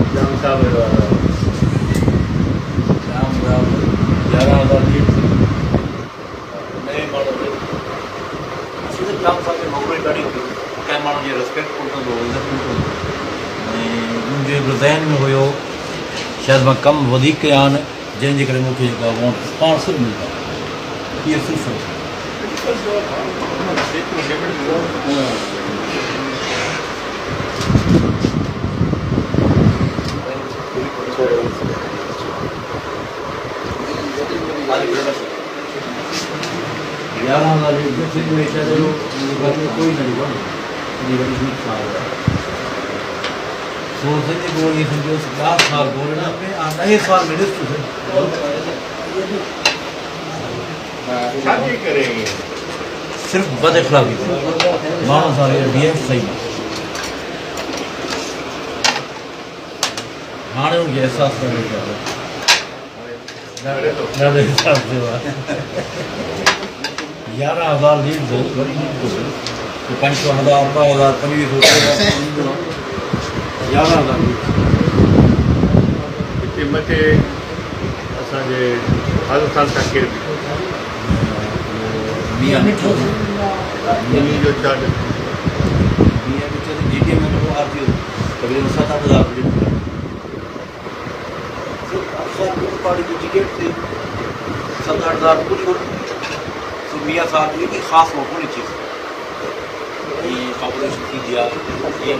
जाम साहब 11,000 लीड नए मॉडल असीं त जाम साहब खे नौकरी ॾाढी हुई कंहिं माण्हू जी रिस्पेक्टफुल कंदो हो इज़तफुल कंदो ऐं मुंहिंजे बि ज़हन में हुयो शायदि मां कमु वधीक कया आहिनि जंहिंजे करे मूंखे जेका वोट पाण सिर्फ़ु मिलंदा इहे सिर्फ़ु कोई न समझो 10 साल बोलना नए साल में करेंगे सिर्फ बद अखलाकी माण्हू सां बिहेव सही हाणे उनखे एहसासु करणु चाहियो ॾाढे हिसाब थियो आहे 11,000 लीड हो वरी 500,000 10,000 2500 11,000 हिते मथे असांजे राजस्थान सां केरु मियां मिठो मिनी जो चार्ज मियां मिठो जीटी में आरती तकरीबन 7-8 हज़ार पार्टी की टिकट थी 7-8 हज़ार कुछ तो मियाँ साहब की ख़ास मौक़ों नहीं चीज़ ये पॉपुलेशन थी दिया ये